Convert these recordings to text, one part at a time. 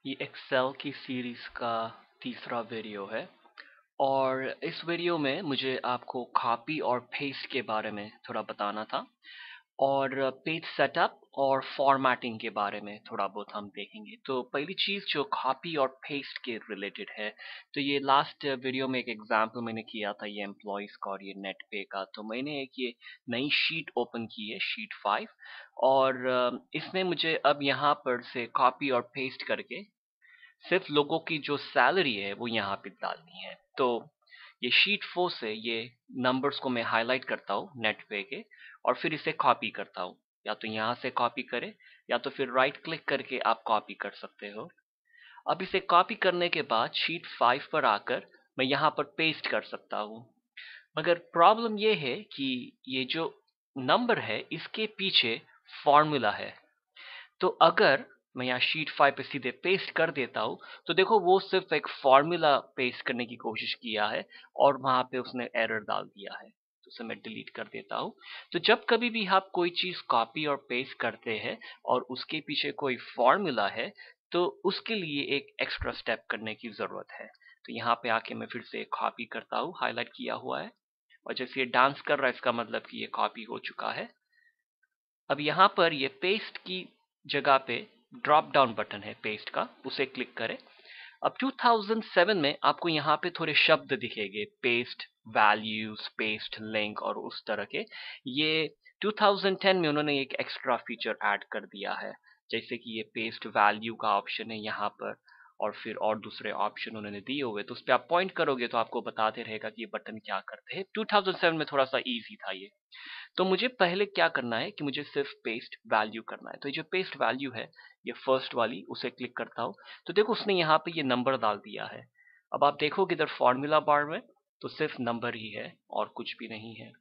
ये एक्सेल की सीरीज़ का तीसरा वीडियो है और इस वीडियो में मुझे आपको कॉपी और पेस्ट के बारे में थोड़ा बताना था और पेज सेटअप और फॉर्मेटिंग के बारे में थोड़ा बहुत हम देखेंगे। तो पहली चीज़ जो कॉपी और पेस्ट के रिलेटेड है, तो ये लास्ट वीडियो में एक एग्जांपल मैंने किया था ये एम्प्लॉयज़ का और ये नेट पे का। तो मैंने एक ये नई शीट ओपन की है, शीट 5, और इसमें मुझे अब यहाँ पर से कॉपी और पेस्ट करके सिर्फ लोगों की जो सैलरी है वो यहाँ पे डालनी है। तो ये शीट 4 से ये नंबर्स को मैं हाईलाइट करता हूँ नेट पे के और फिर इसे कॉपी करता हूँ। या तो यहाँ से कॉपी करें या तो फिर राइट क्लिक करके आप कॉपी कर सकते हो। अब इसे कॉपी करने के बाद शीट 5 पर आकर मैं यहाँ पर पेस्ट कर सकता हूँ। मगर प्रॉब्लम ये है कि ये जो नंबर है इसके पीछे फॉर्मूला है। तो अगर मैं यहाँ शीट 5 पे सीधे पेस्ट कर देता हूँ तो देखो वो सिर्फ एक फॉर्मूला पेस्ट करने की कोशिश किया है और वहाँ पे उसने एरर डाल दिया है। तो उसे मैं डिलीट कर देता हूँ। तो जब कभी भी आप कोई चीज़ कॉपी और पेस्ट करते हैं और उसके पीछे कोई फॉर्मूला है तो उसके लिए एक एक्स्ट्रा स्टेप करने की ज़रूरत है। तो यहाँ पे आके मैं फिर से कॉपी करता हूँ, हाईलाइट किया हुआ है, और जैसे ये डांस कर रहा है इसका मतलब कि ये कॉपी हो चुका है। अब यहाँ पर ये पेस्ट की जगह पे ड्रॉप डाउन बटन है पेस्ट का, उसे क्लिक करें। अब 2007 में आपको यहाँ पे थोड़े शब्द दिखेंगे, पेस्ट वैल्यूज, पेस्ट लिंक और उस तरह के। ये 2010 में उन्होंने एक एक्स्ट्रा फीचर ऐड कर दिया है, जैसे कि ये पेस्ट वैल्यू का ऑप्शन है यहाँ पर और फिर और दूसरे ऑप्शन उन्होंने दिए हुए, तो उस पर आप पॉइंट करोगे तो आपको बताते रहेगा कि ये बटन क्या करते हैं। 2007 में थोड़ा सा इजी था ये। तो मुझे पहले क्या करना है कि मुझे सिर्फ पेस्ट वैल्यू करना है। तो ये जो पेस्ट वैल्यू है, ये फर्स्ट वाली, उसे क्लिक करता हूँ तो देखो उसने यहाँ पे ये नंबर डाल दिया है। अब आप देखोगे इधर फॉर्मूला बार में तो सिर्फ नंबर ही है और कुछ भी नहीं है।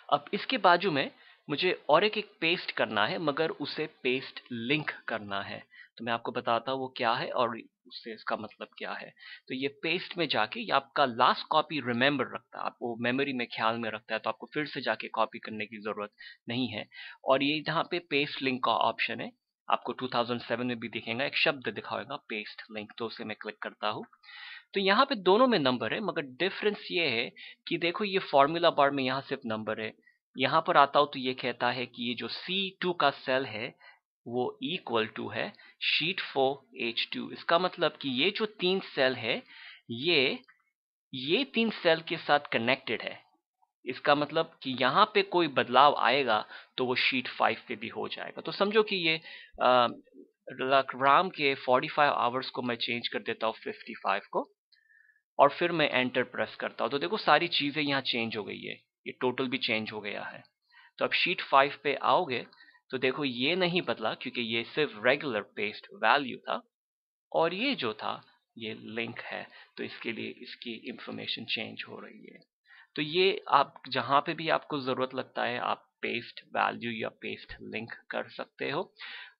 अब इसके बाजू में मुझे और एक पेस्ट करना है, मगर उसे पेस्ट लिंक करना है। तो मैं आपको बताता हूँ वो क्या है और उससे इसका मतलब क्या है। तो ये पेस्ट में जाके ये आपका लास्ट कॉपी रिमेंबर रखता है, आपको मेमोरी में ख्याल में रखता है, तो आपको फिर से जाके कॉपी करने की ज़रूरत नहीं है। और ये जहाँ पे पेस्ट लिंक का ऑप्शन है, आपको 2007 में भी दिखेगा, एक शब्द दिखाएगा पेस्ट लिंक, तो उसे मैं क्लिक करता हूँ। तो यहाँ पे दोनों में नंबर है, मगर डिफरेंस ये है कि देखो ये फॉर्मूला बार में यहाँ सिर्फ नंबर है। यहाँ पर आता हूँ तो ये कहता है कि ये जो C2 का सेल है वो इक्वल टू है शीट 4H2। इसका मतलब कि ये जो 3 सेल है ये 3 सेल के साथ कनेक्टेड है। इसका मतलब कि यहाँ पे कोई बदलाव आएगा तो वो शीट 5 पे भी हो जाएगा। तो समझो कि ये राम के 45 आवर्स को मैं चेंज कर देता हूँ 55 को और फिर मैं एंटर प्रेस करता हूँ तो देखो सारी चीज़ें यहाँ चेंज हो गई है, ये टोटल भी चेंज हो गया है। तो अब शीट 5 पे आओगे तो देखो ये नहीं बदला क्योंकि ये सिर्फ रेगुलर पेस्ट वैल्यू था और ये जो था ये लिंक है, तो इसके लिए इसकी इंफॉर्मेशन चेंज हो रही है। तो ये आप जहाँ पे भी आपको ज़रूरत लगता है आप पेस्ट वैल्यू या पेस्ट लिंक कर सकते हो।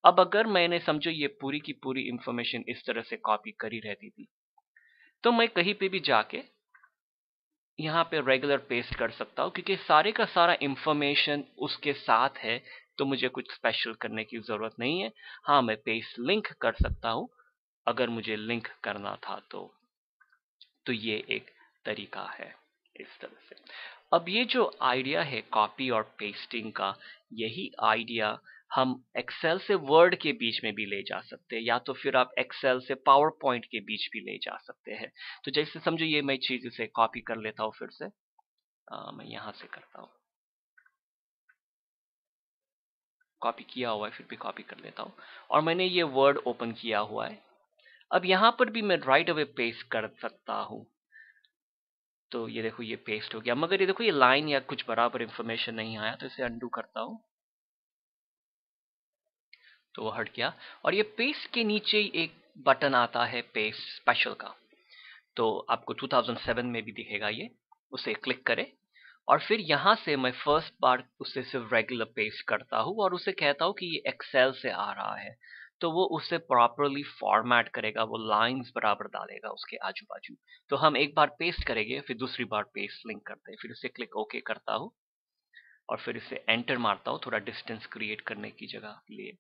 अब अगर मैंने समझो ये पूरी की पूरी इंफॉर्मेशन इस तरह से कॉपी करी रहती थी तो मैं कहीं पे भी जाके यहाँ पे रेगुलर पेस्ट कर सकता हूँ क्योंकि सारे का सारा इंफॉर्मेशन उसके साथ है, तो मुझे कुछ स्पेशल करने की ज़रूरत नहीं है। हाँ, मैं पेस्ट लिंक कर सकता हूँ अगर मुझे लिंक करना था तो ये एक तरीका है इस तरह से। अब ये जो आइडिया है कॉपी और पेस्टिंग का, यही आइडिया हम एक्सेल से वर्ड के बीच में भी ले जा सकते हैं, या तो फिर आप एक्सेल से पावर पॉइंट के बीच भी ले जा सकते हैं। तो जैसे समझो ये मैं चीज़ इसे कॉपी कर लेता हूँ फिर से, मैं यहाँ से करता हूँ, कॉपी किया हुआ है फिर भी कॉपी कर लेता हूँ और मैंने ये वर्ड ओपन किया हुआ है। अब यहाँ पर भी मैं राइट अवे पेस्ट कर सकता हूँ। तो ये देखो ये पेस्ट हो गया, मगर ये देखो ये लाइन या कुछ बराबर इंफॉर्मेशन नहीं आया, तो इसे अंडू करता हूँ तो वो हट गया। और ये पेस्ट के नीचे ही एक बटन आता है पेस्ट स्पेशल का, तो आपको 2007 में भी दिखेगा ये, उसे क्लिक करें और फिर यहाँ से मैं फर्स्ट बार उसे सिर्फ रेगुलर पेस्ट करता हूँ और उसे कहता हूँ कि ये एक्सेल से आ रहा है, तो वो उसे प्रॉपरली फॉर्मेट करेगा, वो लाइंस बराबर डालेगा उसके आजू बाजू। तो हम एक बार पेस्ट करेंगे फिर दूसरी बार पेस्ट लिंक करते हैं, फिर उसे क्लिक ओके करता हूँ और फिर इसे एंटर मारता हूँ थोड़ा डिस्टेंस क्रिएट करने की जगह लिए।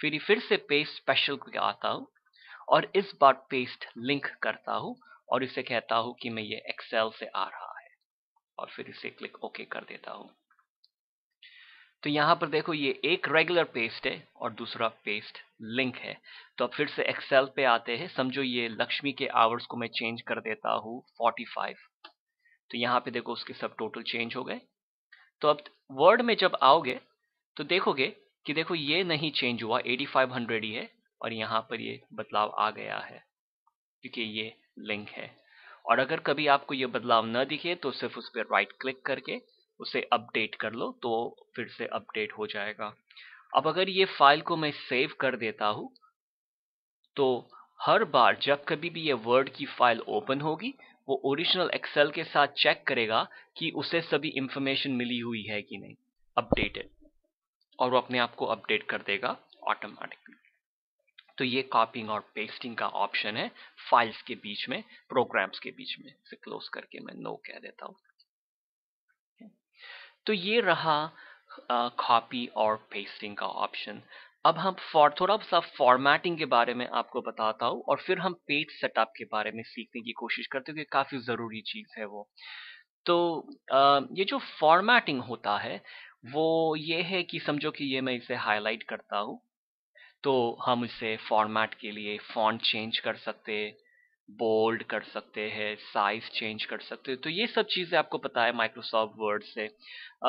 फिर से पेस्ट स्पेशल पे आता हूँ और इस बार पेस्ट लिंक करता हूँ और इसे कहता हूँ कि मैं ये एक्सेल से आ रहा है और फिर इसे क्लिक ओके कर देता हूँ। तो यहाँ पर देखो ये एक रेगुलर पेस्ट है और दूसरा पेस्ट लिंक है। तो अब फिर से एक्सेल पे आते हैं। समझो ये लक्ष्मी के आवर्स को मैं चेंज कर देता हूँ 45। तो यहाँ पे देखो उसके सब टोटल चेंज हो गए। तो अब वर्ड में जब आओगे तो देखोगे कि देखो ये नहीं चेंज हुआ, 8500 ही है और यहाँ पर ये बदलाव आ गया है क्योंकि ये लिंक है। और अगर कभी आपको ये बदलाव न दिखे तो सिर्फ उस पर राइट क्लिक करके उसे अपडेट कर लो तो फिर से अपडेट हो जाएगा। अब अगर ये फाइल को मैं सेव कर देता हूँ तो हर बार जब कभी भी ये वर्ड की फाइल ओपन होगी वो ओरिजिनल एक्सेल के साथ चेक करेगा कि उसे सभी इंफॉर्मेशन मिली हुई है कि नहीं, अपडेटेड, और वो अपने आप को अपडेट कर देगा ऑटोमेटिकली। तो ये कॉपिंग और पेस्टिंग का ऑप्शन है फाइल्स के बीच में, प्रोग्राम्स के बीच में। इसे क्लोज करके मैं नो कह देता हूँ। तो ये रहा कॉपी और पेस्टिंग का ऑप्शन। अब हम थोड़ा सा फॉर्मेटिंग के बारे में आपको बताता हूँ और फिर हम पेज सेटअप के बारे में सीखने की कोशिश करते हैं कि काफ़ी ज़रूरी चीज़ है वो। तो ये जो फॉर्मेटिंग होता है वो ये है कि समझो कि ये मैं इसे हाईलाइट करता हूँ तो हम इसे फॉर्मेट के लिए फॉन्ट चेंज कर सकते हैं, बोल्ड कर सकते हैं, साइज चेंज कर सकते हैं। तो ये सब चीज़ें आपको पता है माइक्रोसॉफ्ट वर्ड से।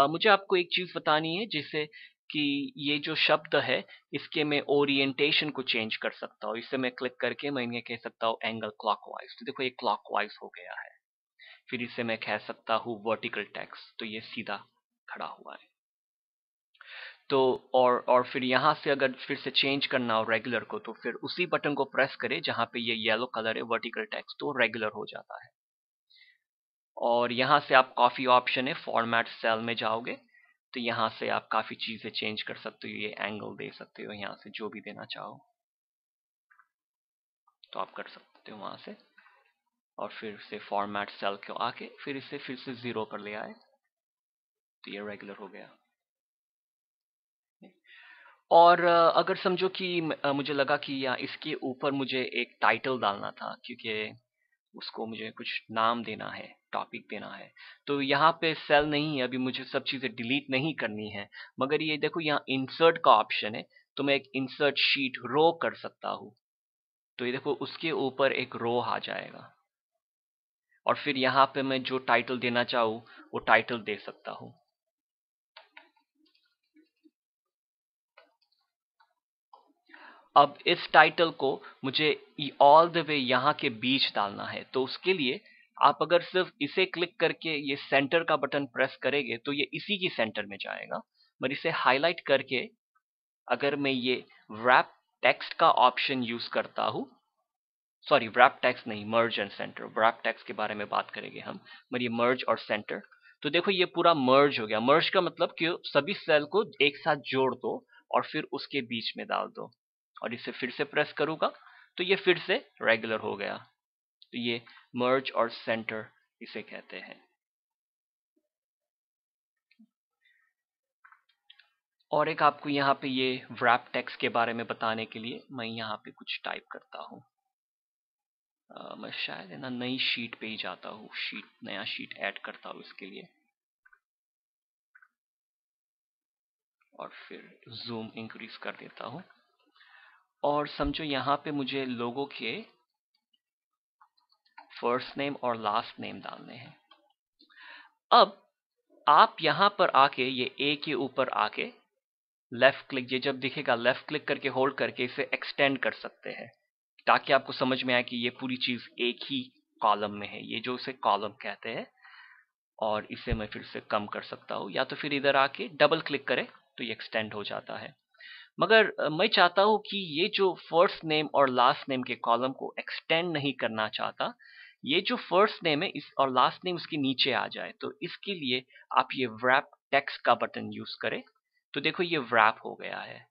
मुझे आपको एक चीज़ बतानी है जैसे कि ये जो शब्द है इसके मैं ओरिएंटेशन को चेंज कर सकता हूँ। इसे मैं क्लिक करके मैं इन्हें कह सकता हूँ एंगल क्लॉकवाइज। तो देखो ये क्लॉकवाइज हो गया है। फिर इसे मैं कह सकता हूँ वर्टिकल टेक्स्ट, तो ये सीधा खड़ा हुआ है। तो और फिर यहाँ से अगर फिर से चेंज करना हो रेगुलर को तो फिर उसी बटन को प्रेस करें जहाँ पे ये येलो कलर है वर्टिकल टेक्स्ट, तो रेगुलर हो जाता है। और यहाँ से आप काफ़ी ऑप्शन है, फॉर्मेट सेल में जाओगे तो यहाँ से आप काफ़ी चीज़ें चेंज कर सकते हो। ये एंगल दे सकते हो, यहाँ से जो भी देना चाहो तो आप कर सकते हो वहाँ से। और फिर से फॉर्मेट सेल को आके फिर इसे फिर से 0 पर ले आए तो ये रेगुलर हो गया। और अगर समझो कि मुझे लगा कि या इसके ऊपर मुझे एक टाइटल डालना था क्योंकि उसको मुझे कुछ नाम देना है, टॉपिक देना है, तो यहाँ पे सेल नहीं है, अभी मुझे सब चीज़ें डिलीट नहीं करनी है, मगर ये देखो यहाँ इंसर्ट का ऑप्शन है तो मैं एक इंसर्ट शीट रो कर सकता हूँ। तो ये देखो उसके ऊपर एक रो आ जाएगा और फिर यहाँ पे मैं जो टाइटल देना चाहूँ वो टाइटल दे सकता हूँ। अब इस टाइटल को मुझे ऑल द वे यहाँ के बीच डालना है, तो उसके लिए आप अगर सिर्फ इसे क्लिक करके ये सेंटर का बटन प्रेस करेंगे तो ये इसी की सेंटर में जाएगा। पर इसे हाईलाइट करके अगर मैं ये रैप टेक्स्ट का ऑप्शन यूज करता हूँ, सॉरी रैप टेक्स्ट नहीं, मर्ज एंड सेंटर, रैप टेक्स्ट के बारे में बात करेंगे हम, पर ये मर्ज और सेंटर, तो देखो ये पूरा मर्ज हो गया। मर्ज का मतलब कि सभी सेल को एक साथ जोड़ दो और फिर उसके बीच में डाल दो। और इसे फिर से प्रेस करूंगा तो ये फिर से रेगुलर हो गया। तो ये मर्ज और सेंटर इसे कहते हैं। और एक आपको यहाँ पे ये wrap टेक्स्ट के बारे में बताने के लिए मैं यहाँ पे कुछ टाइप करता हूँ। मैं शायद है ना नई शीट पे ही जाता हूँ, नया शीट ऐड करता हूँ इसके लिए और फिर जूम इंक्रीज कर देता हूँ। और समझो यहाँ पे मुझे लोगों के फर्स्ट नेम और लास्ट नेम डालने हैं। अब आप यहाँ पर आके ये ए के ऊपर आके लेफ्ट क्लिक, ये जब दिखेगा लेफ्ट क्लिक करके होल्ड करके इसे एक्सटेंड कर सकते हैं ताकि आपको समझ में आए कि ये पूरी चीज एक ही कॉलम में है, ये जो इसे कॉलम कहते हैं। और इसे मैं फिर से कम कर सकता हूँ या तो फिर इधर आके डबल क्लिक करें तो ये एक्सटेंड हो जाता है। मगर मैं चाहता हूँ कि ये जो फर्स्ट नेम और लास्ट नेम के कॉलम को एक्सटेंड नहीं करना चाहता, ये जो फर्स्ट नेम है इस और लास्ट नेम उसके नीचे आ जाए, तो इसके लिए आप ये wrap टेक्स्ट का बटन यूज करें। तो देखो ये wrap हो गया है।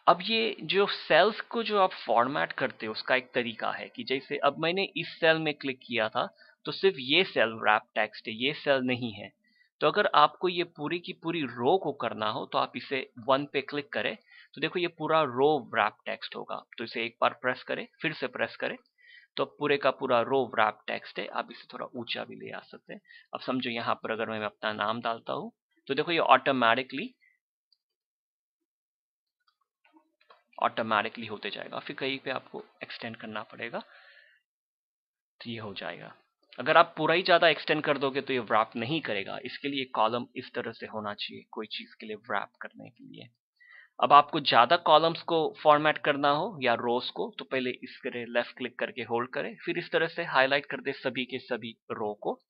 अब ये जो सेल्स को जो आप फॉर्मेट करते हो उसका एक तरीका है कि जैसे अब मैंने इस सेल में क्लिक किया था तो सिर्फ ये सेल wrap टेक्स्ट है, ये सेल नहीं है। तो अगर आपको ये पूरी की पूरी रो को करना हो तो आप इसे 1 पे क्लिक करें तो देखो ये पूरा रो wrap टेक्स्ट होगा। तो इसे एक बार प्रेस करें, फिर से प्रेस करें, तो पूरे का पूरा रो wrap टेक्स्ट है। आप इसे थोड़ा ऊंचा भी ले आ सकते हैं। अब समझो यहाँ पर अगर मैं अपना नाम डालता हूँ तो देखो ये ऑटोमेटिकली होते जाएगा। फिर कहीं पे आपको एक्सटेंड करना पड़ेगा तो ये हो जाएगा। अगर आप पूरा ही ज्यादा एक्सटेंड कर दोगे तो ये wrap नहीं करेगा। इसके लिए कॉलम इस तरह से होना चाहिए कोई चीज के लिए wrap करने के लिए। अब आपको ज्यादा कॉलम्स को फॉर्मेट करना हो या रोज को, तो पहले इस तरह लेफ्ट क्लिक करके होल्ड करें, फिर इस तरह से हाईलाइट कर दे सभी के सभी रो को।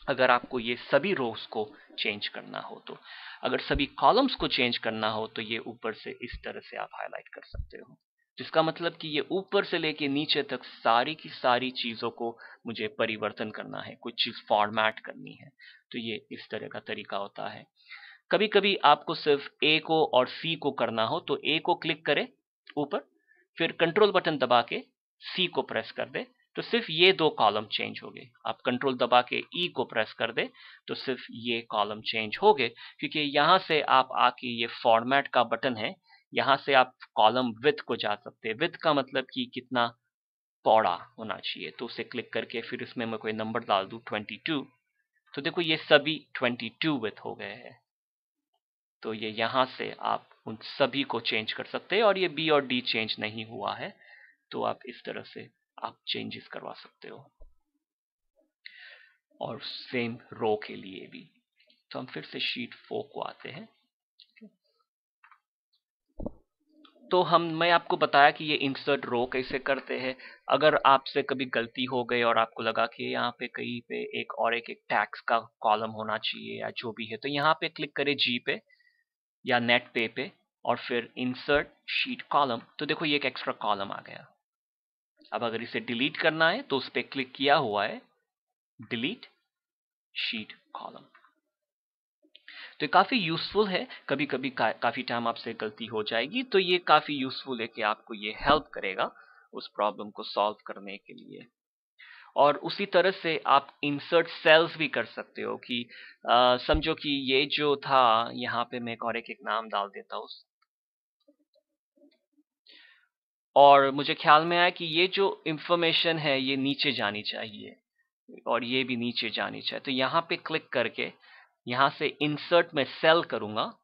अगर आपको ये सभी रोज को चेंज करना हो तो, अगर सभी कॉलम्स को चेंज करना हो तो ये ऊपर से इस तरह से आप हाईलाइट कर सकते हो। जिसका मतलब कि ये ऊपर से लेके नीचे तक सारी की सारी चीजों को मुझे परिवर्तन करना है, कुछ चीज फॉर्मेट करनी है, तो ये इस तरह का तरीका होता है। कभी कभी आपको सिर्फ ए को और सी को करना हो तो ए को क्लिक करें ऊपर, फिर कंट्रोल बटन दबा के सी को प्रेस कर दे, तो सिर्फ ये दो कॉलम चेंज हो गए। आप कंट्रोल दबा के ई को प्रेस कर दे तो सिर्फ ये कॉलम चेंज हो गए, क्योंकि यहां से आप आके ये फॉर्मेट का बटन है, यहां से आप कॉलम विड्थ को जा सकते हैं। विड्थ का मतलब कि कितना चौड़ा होना चाहिए, तो उसे क्लिक करके फिर इसमें मैं कोई नंबर डाल दूं 22, तो देखो ये सभी 22 विड्थ हो गए हैं। तो ये यहां से आप उन सभी को चेंज कर सकते हैं, और ये बी और डी चेंज नहीं हुआ है तो आप इस तरह से आप चेंजेस करवा सकते हो। और सेम रो के लिए भी। तो हम फिर से शीट 4 को आते हैं। तो मैं आपको बताया कि ये इंसर्ट रो कैसे करते हैं। अगर आपसे कभी गलती हो गई और आपको लगा कि यहाँ पे कहीं पे एक टैक्स का कॉलम होना चाहिए या जो भी है, तो यहाँ पे क्लिक करें जी पे या नेट पे और फिर इंसर्ट शीट कॉलम, तो देखो ये एक एक्स्ट्रा कॉलम आ गया। अब अगर इसे डिलीट करना है तो उस पर क्लिक किया हुआ है, डिलीट शीट कॉलम। तो ये काफी यूजफुल है। कभी कभी काफी टाइम आपसे गलती हो जाएगी, तो ये काफी यूजफुल है कि आपको ये हेल्प करेगा उस प्रॉब्लम को सॉल्व करने के लिए। और उसी तरह से आप इंसर्ट सेल्स भी कर सकते हो कि समझो कि ये जो था, यहाँ पे मैं एक नाम डाल देता हूँ, और मुझे ख्याल में आया कि ये जो इंफॉर्मेशन है ये नीचे जानी चाहिए और ये भी नीचे जानी चाहिए। तो यहाँ पे क्लिक करके यहाँ से इंसर्ट में सेल करूंगा,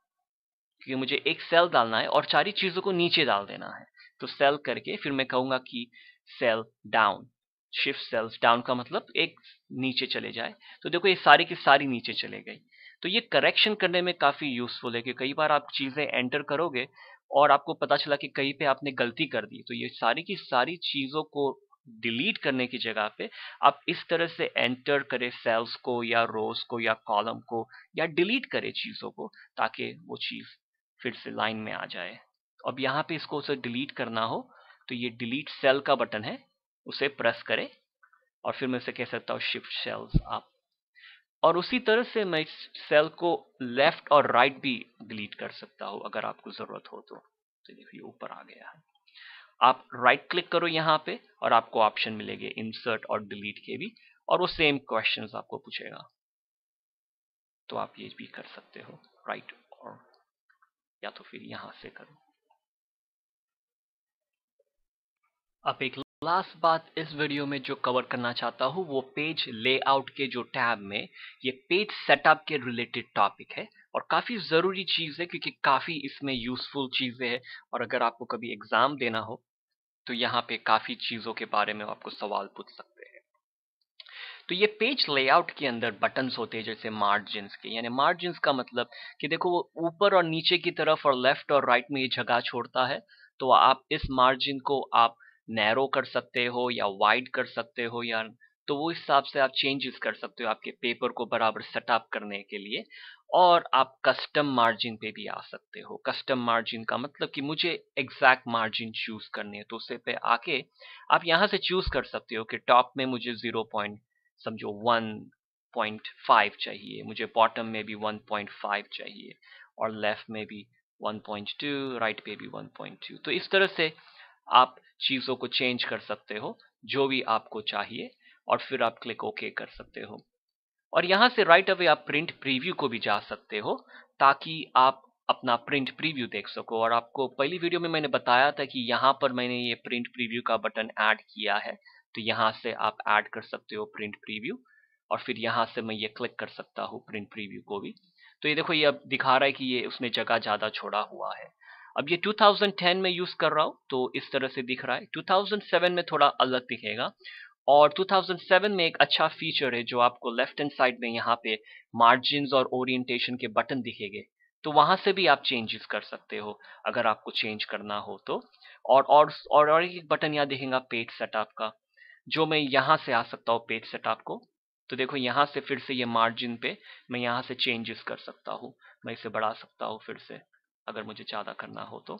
क्योंकि मुझे एक सेल डालना है और सारी चीजों को नीचे डाल देना है। तो सेल करके फिर मैं कहूंगा कि cell down, shift cells down का मतलब एक नीचे चले जाए। तो देखो ये सारी की सारी नीचे चले गई। तो ये करेक्शन करने में काफी यूजफुल है कि कई बार आप चीजें एंटर करोगे और आपको पता चला कि कहीं पे आपने गलती कर दी, तो ये सारी की सारी चीजों को डिलीट करने की जगह पे आप इस तरह से एंटर करें सेल्स को या रोज को या कॉलम को, या डिलीट करें चीजों को, ताकि वो चीज फिर से लाइन में आ जाए। अब यहाँ पे इसको उसे डिलीट करना हो तो ये डिलीट सेल का बटन है, उसे प्रेस करें और फिर मैं उसे कह सकता हूँ शिफ्ट सेल्स अप। और उसी तरह से मैं इस सेल को लेफ्ट और राइट भी डिलीट कर सकता हूँ अगर आपको जरूरत हो तो। देखिए ऊपर आ गया है। आप राइट क्लिक करो यहाँ पे और आपको ऑप्शन मिलेंगे इंसर्ट और डिलीट के भी, और वो सेम क्वेश्चंस आपको पूछेगा, तो आप ये भी कर सकते हो राइट, और या तो फिर यहां से करो। अब एक लास्ट बात इस वीडियो में जो कवर करना चाहता हूँ वो पेज लेआउट के जो टैब में ये पेज सेटअप के रिलेटेड टॉपिक है, और काफी जरूरी चीज है क्योंकि काफी इसमें यूजफुल चीजें हैं। और अगर आपको कभी एग्जाम देना हो तो यहाँ पे काफी चीजों के बारे में आपको सवाल पूछ सकते हैं। तो ये पेज लेआउट के अंदर बटन्स होते हैं जैसे मार्जिन्स के, यानी मार्जिन्स का मतलब कि देखो वो ऊपर और नीचे की तरफ और लेफ्ट और राइट में ये जगह छोड़ता है। तो आप इस मार्जिन को आप नैरो कर सकते हो या वाइड कर सकते हो, या तो वो हिसाब से आप चेंजेस कर सकते हो आपके पेपर को बराबर सेटअप करने के लिए। और आप कस्टम मार्जिन पे भी आ सकते हो। कस्टम मार्जिन का मतलब कि मुझे एग्जैक्ट मार्जिन चूज करनी है, तो उसे पे आके आप यहाँ से चूज कर सकते हो कि टॉप में मुझे 1.5 चाहिए, मुझे बॉटम में भी 1.5 चाहिए, और लेफ्ट में भी 1.2, राइट पे भी 1.2। तो इस तरह से आप चीजों को चेंज कर सकते हो जो भी आपको चाहिए, और फिर आप क्लिक ओके कर सकते हो। और यहां से राइट अवे आप प्रिंट प्रीव्यू को भी जा सकते हो, ताकि आप अपना प्रिंट प्रीव्यू देख सको। और आपको पहली वीडियो में मैंने बताया था कि यहाँ पर मैंने ये प्रिंट प्रीव्यू का बटन ऐड किया है, तो यहाँ से आप ऐड कर सकते हो प्रिंट प्रीव्यू, और फिर यहाँ से मैं ये क्लिक कर सकता हूँ प्रिंट प्रीव्यू को भी। तो ये देखो, ये अब दिखा रहा है कि ये उसने जगह ज़्यादा छोड़ा हुआ है। अब ये 2010 में यूज़ कर रहा हूँ तो इस तरह से दिख रहा है। 2007 में थोड़ा अलग दिखेगा। और 2007 में एक अच्छा फीचर है जो आपको लेफ्ट हैंड साइड में यहाँ पे मार्जिन्स और ओरिएंटेशन के बटन दिखेंगे, तो वहां से भी आप चेंजेस कर सकते हो अगर आपको चेंज करना हो तो। और एक बटन यहाँ दिखेगा पेज सेटअप का, जो मैं यहाँ से आ सकता हूँ पेज सेटअप को। तो देखो, यहाँ से फिर से ये मार्जिन पे मैं यहाँ से चेंजेस कर सकता हूँ। मैं इसे बढ़ा सकता हूँ फिर से अगर मुझे ज़्यादा करना हो तो।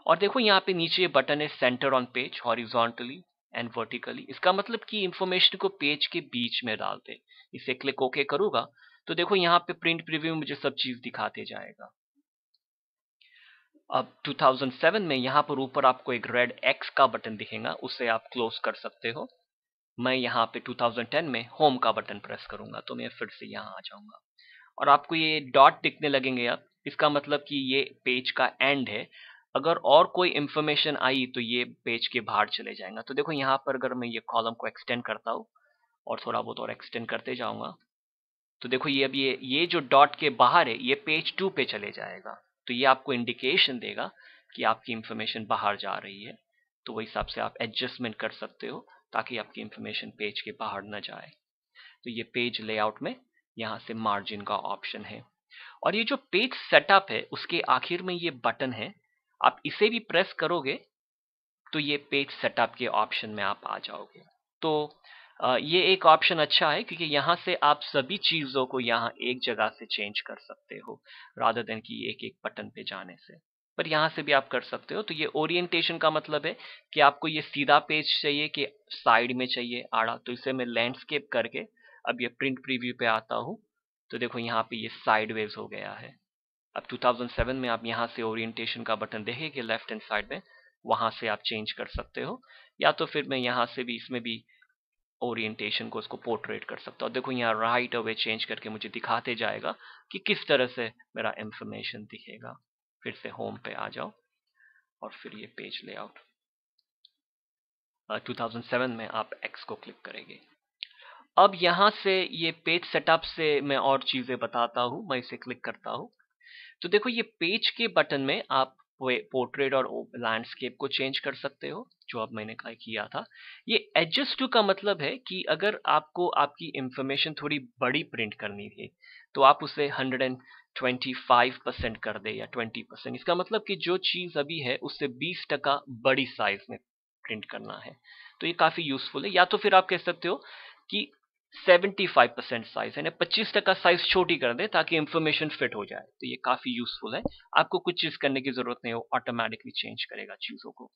और देखो, यहाँ पे नीचे ये बटन है centre on page horizontally and vertically. इसका मतलब कि इंफॉर्मेशन को पेज के बीच में डाल दे। इसे क्लिक ओके करूंगा तो देखो, यहाँ पे प्रिंट प्रीव्यू में मुझे सब चीज दिखाते जाएगा। अब 2007 में यहाँ पर ऊपर आपको एक रेड एक्स का बटन दिखेगा, उसे आप क्लोज कर सकते हो। मैं यहाँ पे 2010 में होम का बटन प्रेस करूंगा तो मैं फिर से यहाँ आ जाऊंगा, और आपको ये डॉट दिखने लगेंगे। अब इसका मतलब कि ये पेज का एंड है। अगर और कोई इंफॉर्मेशन आई तो ये पेज के बाहर चले जाएगा। तो देखो, यहाँ पर अगर मैं ये कॉलम को एक्सटेंड करता हूँ और थोड़ा बहुत और एक्सटेंड करते जाऊंगा, तो देखो, ये अब ये जो डॉट के बाहर है ये पेज 2 पे चले जाएगा। तो ये आपको इंडिकेशन देगा कि आपकी इंफॉर्मेशन बाहर जा रही है। तो वही हिसाब से आप एडजस्टमेंट कर सकते हो ताकि आपकी इंफॉर्मेशन पेज के बाहर न जाए। तो ये पेज लेआउट में यहाँ से मार्जिन का ऑप्शन है। और ये जो पेज सेटअप है उसके आखिर में ये बटन है, आप इसे भी प्रेस करोगे तो ये पेज सेटअप के ऑप्शन में आप आ जाओगे। तो ये एक ऑप्शन अच्छा है क्योंकि यहाँ से आप सभी चीज़ों को यहाँ एक जगह से चेंज कर सकते हो, रादर देन कि एक एक बटन पे जाने से। पर यहाँ से भी आप कर सकते हो। तो ये ओरिएंटेशन का मतलब है कि आपको ये सीधा पेज चाहिए कि साइड में चाहिए आड़ा। तो इसे मैं लैंडस्केप करके अब ये प्रिंट प्रीव्यू पे आता हूँ, तो देखो यहाँ पे ये साइडवेज हो गया है। अब 2007 में आप यहाँ से ओरिएंटेशन का बटन देखेंगे लेफ्ट हैंड साइड में, वहां से आप चेंज कर सकते हो। या तो फिर मैं यहाँ से भी इसमें भी ओरिएंटेशन को उसको पोर्ट्रेट कर सकता हूँ। देखो, यहाँ राइट अवे चेंज करके मुझे दिखाते जाएगा कि किस तरह से मेरा इंफॉर्मेशन दिखेगा। फिर से होम पे आ जाओ और फिर ये पेज लेआउट 2007 में आप एक्स को क्लिक करेंगे। अब यहाँ से ये पेज सेटअप से मैं और चीजें बताता हूँ। मैं इसे क्लिक करता हूँ तो देखो, ये पेज के बटन में आप पोर्ट्रेट और लैंडस्केप को चेंज कर सकते हो, जो अब मैंने किया था। ये एडजस्ट टू का मतलब है कि अगर आपको आपकी इंफॉर्मेशन थोड़ी बड़ी प्रिंट करनी थी तो आप उसे 125% कर दे या 20%। इसका मतलब कि जो चीज अभी है उससे 20% बड़ी साइज में प्रिंट करना है। तो ये काफी यूजफुल है। या तो फिर आप कह सकते हो कि 75% साइज यानी 25% साइज छोटी कर दे ताकि इंफॉर्मेशन फिट हो जाए। तो ये काफी यूजफुल है। आपको कुछ चीज करने की जरूरत नहीं हो, ऑटोमेटिकली चेंज करेगा चीजों को।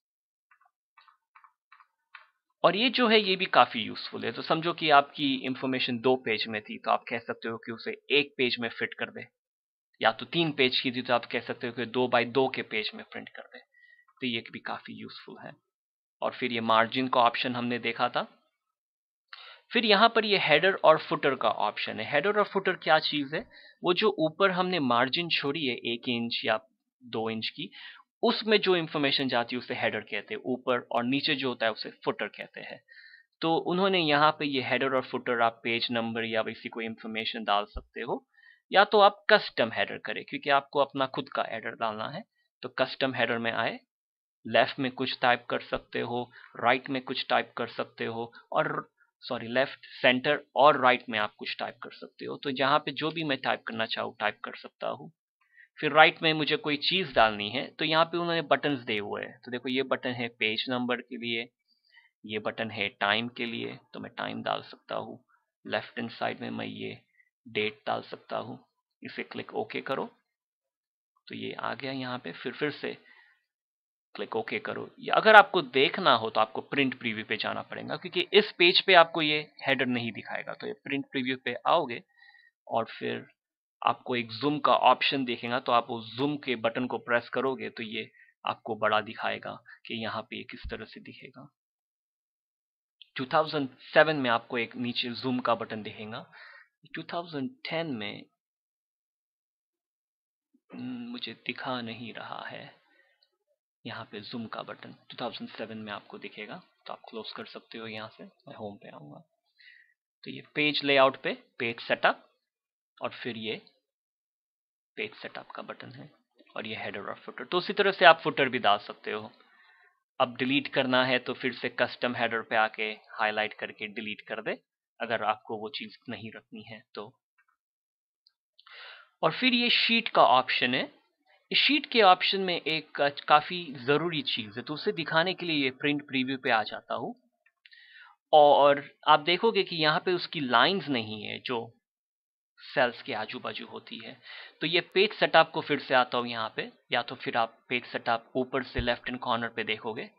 और ये जो है ये भी काफी यूजफुल है। तो समझो कि आपकी इंफॉर्मेशन 2 पेज में थी तो आप कह सकते हो कि उसे 1 पेज में फिट कर दे, या तो 3 पेज की थी तो आप कह सकते हो कि 2x2 के पेज में प्रिंट कर दे। तो ये भी काफी यूजफुल है। और फिर ये मार्जिन का ऑप्शन हमने देखा था। फिर यहाँ पर ये हेडर और फुटर का ऑप्शन है। हेडर और फुटर क्या चीज है? वो जो ऊपर हमने मार्जिन छोड़ी है 1 इंच या 2 इंच की, उसमें जो इंफॉर्मेशन जाती है उसे हेडर कहते हैं। ऊपर और नीचे जो होता है उसे फुटर कहते हैं। तो उन्होंने यहाँ पे ये हेडर और फुटर, आप पेज नंबर या वैसी कोई इंफॉर्मेशन डाल सकते हो, या तो आप कस्टम हेडर करें क्योंकि आपको अपना खुद का हेडर डालना है। तो कस्टम हेडर में आए, लेफ्ट में कुछ टाइप कर सकते हो, राइट में कुछ टाइप कर सकते हो, और सॉरी लेफ्ट, सेंटर और राइट में आप कुछ टाइप कर सकते हो। तो जहाँ पे जो भी मैं टाइप करना चाहूँ टाइप कर सकता हूँ। फिर राइट में मुझे कोई चीज डालनी है तो यहाँ पे उन्होंने बटन्स दे हुए हैं। तो देखो, ये बटन है पेज नंबर के लिए, ये बटन है टाइम के लिए, तो मैं टाइम डाल सकता हूँ। लेफ्ट हैंड साइड में मैं ये डेट डाल सकता हूँ। इसे क्लिक ओके करो तो ये आ गया यहाँ पे। फिर से क्लिक ओके करो। या अगर आपको देखना हो तो आपको प्रिंट प्रीव्यू पे जाना पड़ेगा क्योंकि इस पेज पे आपको ये हेडर नहीं दिखाएगा। तो ये प्रिंट प्रीव्यू पे आओगे और फिर आपको एक जूम का ऑप्शन दिखेगा, तो आप उस जूम के बटन को प्रेस करोगे तो ये आपको बड़ा दिखाएगा कि यहाँ पे किस तरह से दिखेगा। 2007 में आपको एक नीचे जूम का बटन दिखेगा। 2010 में मुझे दिखा नहीं रहा है यहाँ पे जूम का बटन। 2007 में आपको दिखेगा, तो आप क्लोज कर सकते हो यहाँ से। मैं होम पे आऊँगा, तो ये पेज लेआउट पे पेज सेटअप, और फिर ये पेज सेटअप का बटन है, और ये हेडर और फुटर। तो उसी तरह से आप फुटर भी डाल सकते हो। अब डिलीट करना है तो फिर से कस्टम हेडर पे आके हाईलाइट करके डिलीट कर दे, अगर आपको वो चीज़ नहीं रखनी है तो। और फिर ये शीट का ऑप्शन है। इस शीट के ऑप्शन में एक काफ़ी ज़रूरी चीज़ है, तो उसे दिखाने के लिए ये प्रिंट प्रीव्यू पे आ जाता हूँ। और आप देखोगे कि यहाँ पे उसकी लाइंस नहीं है जो सेल्स के आजू बाजू होती है। तो ये पेज सेटअप को फिर से आता हूँ यहाँ पे, या तो फिर आप पेज सेटअप ऊपर से लेफ्ट हैंड कॉर्नर पे देखोगे,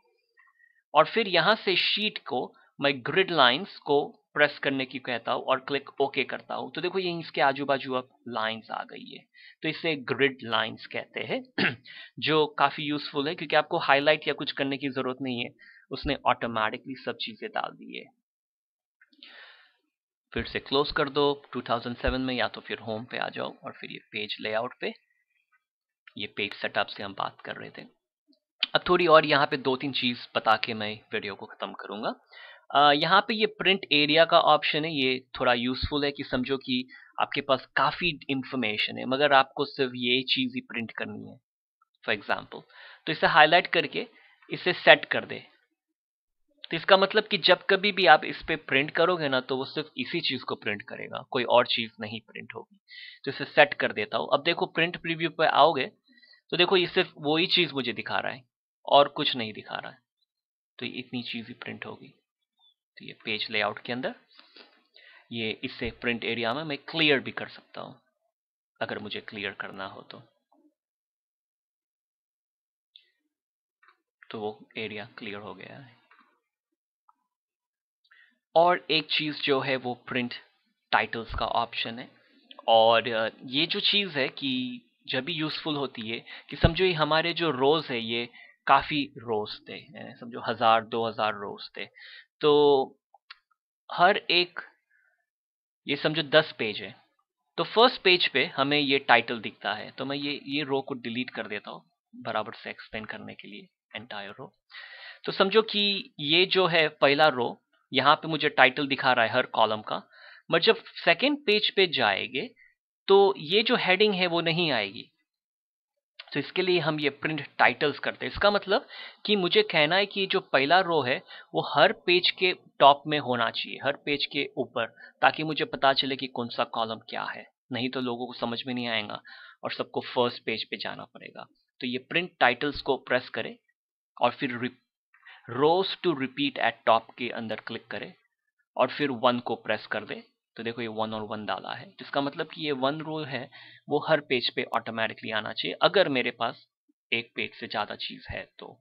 और फिर यहाँ से शीट को मैं ग्रिड लाइंस को प्रेस करने की कहता हूँ और क्लिक ओके करता हूँ। तो देखो ये इसके आजू बाजू अब लाइंस आ गई है, तो इसे ग्रिड लाइंस कहते हैं जो काफ़ी यूजफुल है, क्योंकि आपको हाईलाइट या कुछ करने की ज़रूरत नहीं है, उसने ऑटोमेटिकली सब चीज़ें डाल दी है। फिर से क्लोज कर दो 2007 में, या तो फिर होम पे आ जाओ, और फिर ये पेज लेआउट पे, ये पेज सेटअप से हम बात कर रहे थे। अब थोड़ी और यहाँ पे 2-3 चीज़ बता के मैं वीडियो को ख़त्म करूँगा। यहाँ पे ये प्रिंट एरिया का ऑप्शन है, ये थोड़ा यूज़फुल है कि समझो कि आपके पास काफ़ी इंफॉर्मेशन है, मगर आपको सिर्फ ये चीज़ ही प्रिंट करनी है, फॉर एग्जांपल। तो इसे हाईलाइट करके इसे सेट कर दे। तो इसका मतलब कि जब कभी भी आप इस पे प्रिंट करोगे ना, तो वो सिर्फ इसी चीज़ को प्रिंट करेगा, कोई और चीज़ नहीं प्रिंट होगी। तो इसे सेट कर देता हूँ। अब देखो प्रिंट प्रीव्यू पे आओगे, तो देखो ये सिर्फ वही चीज़ मुझे दिखा रहा है और कुछ नहीं दिखा रहा है। तो ये इतनी चीज़ ही प्रिंट होगी। तो ये पेज लेआउट के अंदर ये इससे प्रिंट एरिया में मैं क्लियर भी कर सकता हूँ, अगर मुझे क्लियर करना हो तो वो एरिया क्लियर हो गया है। और एक चीज़ जो है वो प्रिंट टाइटल्स का ऑप्शन है। और ये जो चीज़ है कि जब भी यूज़फुल होती है कि समझो ये हमारे जो रोज़ है ये काफ़ी रोज़ थे, समझो 1000-2000 रोज़ थे। तो हर एक, ये समझो 10 पेज है, तो फर्स्ट पेज पे हमें ये टाइटल दिखता है, तो मैं ये रो को डिलीट कर देता हूँ बराबर से एक्सप्लेन करने के लिए एंटायर रो। तो समझो कि ये जो है पहला रो, यहाँ पे मुझे टाइटल दिखा रहा है हर कॉलम का, मगर जब सेकेंड पेज पे जाएंगे तो ये जो हेडिंग है वो नहीं आएगी। तो इसके लिए हम ये प्रिंट टाइटल्स करते हैं। इसका मतलब कि मुझे कहना है कि जो पहला रो है वो हर पेज के टॉप में होना चाहिए, हर पेज के ऊपर, ताकि मुझे पता चले कि कौन सा कॉलम क्या है। नहीं तो लोगों को समझ में नहीं आएगा और सबको फर्स्ट पेज पे जाना पड़ेगा। तो ये प्रिंट टाइटल्स को प्रेस करें और फिर रोज टू रिपीट एट टॉप के अंदर क्लिक करें और फिर 1 को प्रेस कर दे। तो देखो ये 1 और 1 डाला है, जिसका मतलब कि ये 1 रो है वो हर पेज पे ऑटोमेटिकली आना चाहिए, अगर मेरे पास एक पेज से ज़्यादा चीज़ है तो।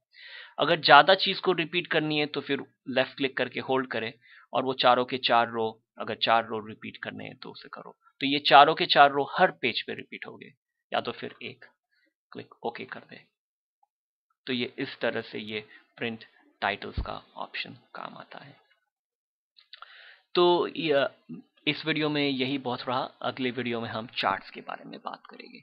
अगर ज़्यादा चीज़ को रिपीट करनी है तो फिर लेफ्ट क्लिक करके होल्ड करें और वो चारों के चार रो, अगर 4 रो रिपीट करने हैं तो उसे करो। तो ये चारों के 4 रो हर पेज पे रिपीट हो गए, या तो फिर एक क्लिक ओके कर दे। तो ये इस तरह से ये प्रिंट टाइटल्स का ऑप्शन काम आता है। तो इस वीडियो में यही बहुत रहा। अगले वीडियो में हम चार्ट्स के बारे में बात करेंगे।